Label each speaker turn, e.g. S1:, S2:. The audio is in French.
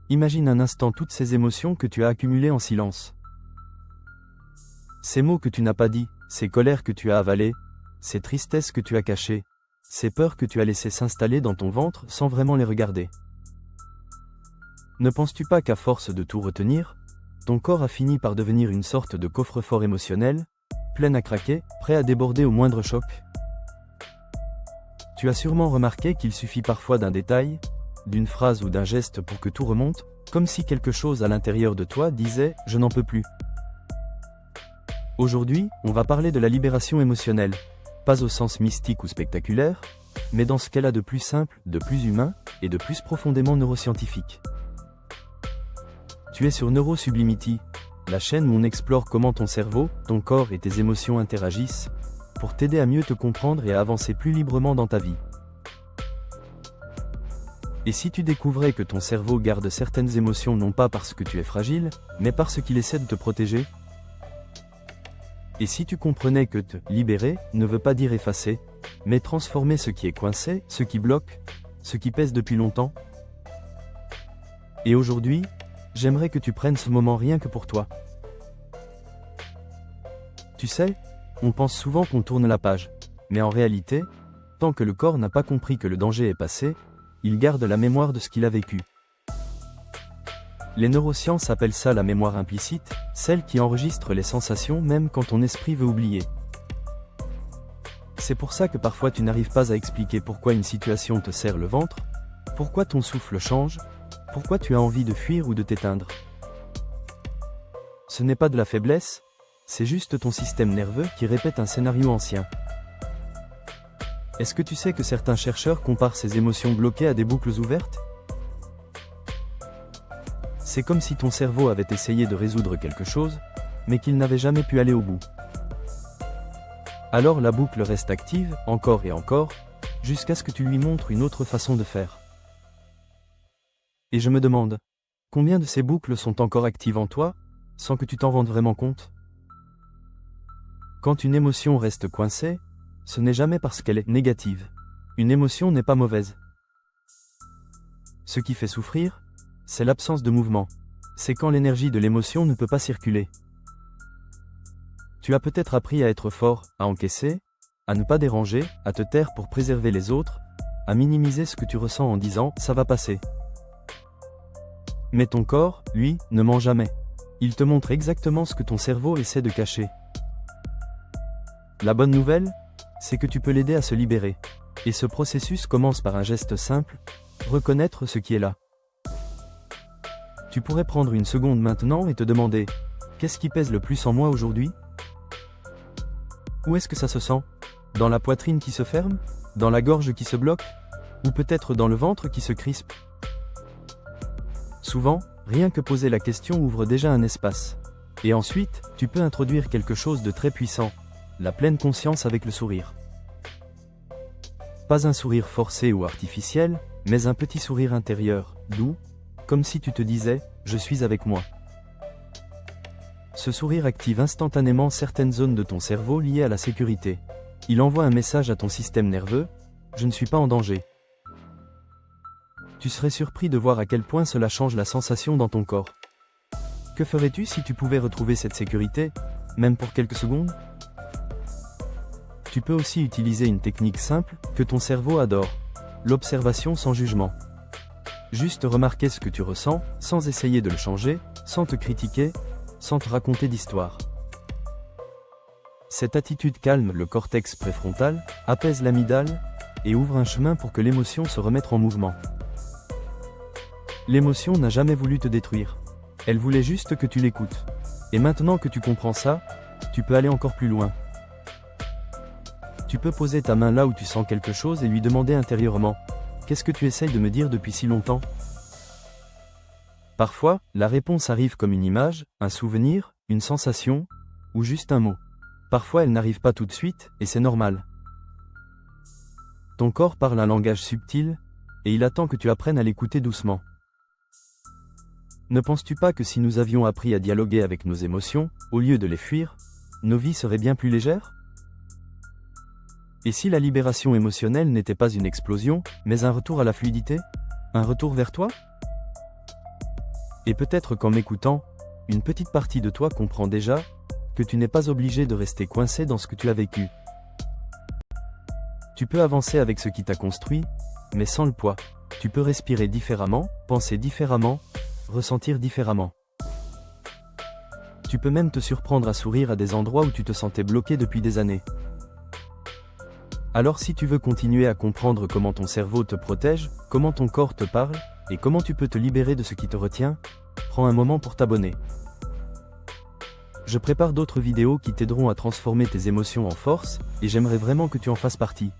S1: Imagine un instant toutes ces émotions que tu as accumulées en silence. Ces mots que tu n'as pas dit, ces colères que tu as avalées, ces tristesses que tu as cachées, ces peurs que tu as laissées s'installer dans ton ventre sans vraiment les regarder. Ne penses-tu pas qu'à force de tout retenir, ton corps a fini par devenir une sorte de coffre-fort émotionnel, plein à craquer, prêt à déborder au moindre choc? Tu as sûrement remarqué qu'il suffit parfois d'un détail, d'une phrase ou d'un geste pour que tout remonte, comme si quelque chose à l'intérieur de toi disait « je n'en peux plus ». Aujourd'hui, on va parler de la libération émotionnelle, pas au sens mystique ou spectaculaire, mais dans ce qu'elle a de plus simple, de plus humain, et de plus profondément neuroscientifique. Tu es sur NeuroSublimity, la chaîne où on explore comment ton cerveau, ton corps et tes émotions interagissent, pour t'aider à mieux te comprendre et à avancer plus librement dans ta vie. Et si tu découvrais que ton cerveau garde certaines émotions non pas parce que tu es fragile, mais parce qu'il essaie de te protéger? Et si tu comprenais que te libérer ne veut pas dire effacer, mais transformer ce qui est coincé, ce qui bloque, ce qui pèse depuis longtemps? Et aujourd'hui, j'aimerais que tu prennes ce moment rien que pour toi. Tu sais, on pense souvent qu'on tourne la page, mais en réalité, tant que le corps n'a pas compris que le danger est passé, il garde la mémoire de ce qu'il a vécu. Les neurosciences appellent ça la mémoire implicite, celle qui enregistre les sensations même quand ton esprit veut oublier. C'est pour ça que parfois tu n'arrives pas à expliquer pourquoi une situation te serre le ventre, pourquoi ton souffle change, pourquoi tu as envie de fuir ou de t'éteindre. Ce n'est pas de la faiblesse, c'est juste ton système nerveux qui répète un scénario ancien. Est-ce que tu sais que certains chercheurs comparent ces émotions bloquées à des boucles ouvertes? C'est comme si ton cerveau avait essayé de résoudre quelque chose, mais qu'il n'avait jamais pu aller au bout. Alors la boucle reste active, encore et encore, jusqu'à ce que tu lui montres une autre façon de faire. Et je me demande, combien de ces boucles sont encore actives en toi, sans que tu t'en rendes vraiment compte? Quand une émotion reste coincée, ce n'est jamais parce qu'elle est négative. Une émotion n'est pas mauvaise. Ce qui fait souffrir, c'est l'absence de mouvement. C'est quand l'énergie de l'émotion ne peut pas circuler. Tu as peut-être appris à être fort, à encaisser, à ne pas déranger, à te taire pour préserver les autres, à minimiser ce que tu ressens en disant « ça va passer ». Mais ton corps, lui, ne ment jamais. Il te montre exactement ce que ton cerveau essaie de cacher. La bonne nouvelle, c'est que tu peux l'aider à se libérer. Et ce processus commence par un geste simple, reconnaître ce qui est là. Tu pourrais prendre une seconde maintenant et te demander, qu'est-ce qui pèse le plus en moi aujourd'hui? Où est-ce que ça se sent? Dans la poitrine qui se ferme? Dans la gorge qui se bloque? Ou peut-être dans le ventre qui se crispe? Souvent, rien que poser la question ouvre déjà un espace. Et ensuite, tu peux introduire quelque chose de très puissant, la pleine conscience avec le sourire. Pas un sourire forcé ou artificiel, mais un petit sourire intérieur, doux, comme si tu te disais « je suis avec moi ». Ce sourire active instantanément certaines zones de ton cerveau liées à la sécurité. Il envoie un message à ton système nerveux « je ne suis pas en danger ». Tu serais surpris de voir à quel point cela change la sensation dans ton corps. Que ferais-tu si tu pouvais retrouver cette sécurité, même pour quelques secondes? Tu peux aussi utiliser une technique simple, que ton cerveau adore, l'observation sans jugement. Juste remarquer ce que tu ressens, sans essayer de le changer, sans te critiquer, sans te raconter d'histoire. Cette attitude calme le cortex préfrontal, apaise l'amygdale, et ouvre un chemin pour que l'émotion se remette en mouvement. L'émotion n'a jamais voulu te détruire. Elle voulait juste que tu l'écoutes. Et maintenant que tu comprends ça, tu peux aller encore plus loin. Tu peux poser ta main là où tu sens quelque chose et lui demander intérieurement « Qu'est-ce que tu essayes de me dire depuis si longtemps ?» Parfois, la réponse arrive comme une image, un souvenir, une sensation, ou juste un mot. Parfois elle n'arrive pas tout de suite, et c'est normal. Ton corps parle un langage subtil, et il attend que tu apprennes à l'écouter doucement. Ne penses-tu pas que si nous avions appris à dialoguer avec nos émotions, au lieu de les fuir, nos vies seraient bien plus légères? Et si la libération émotionnelle n'était pas une explosion, mais un retour à la fluidité? Un retour vers toi? Et peut-être qu'en m'écoutant, une petite partie de toi comprend déjà que tu n'es pas obligé de rester coincé dans ce que tu as vécu. Tu peux avancer avec ce qui t'a construit, mais sans le poids. Tu peux respirer différemment, penser différemment, ressentir différemment. Tu peux même te surprendre à sourire à des endroits où tu te sentais bloqué depuis des années. Alors si tu veux continuer à comprendre comment ton cerveau te protège, comment ton corps te parle, et comment tu peux te libérer de ce qui te retient, prends un moment pour t'abonner. Je prépare d'autres vidéos qui t'aideront à transformer tes émotions en force, et j'aimerais vraiment que tu en fasses partie.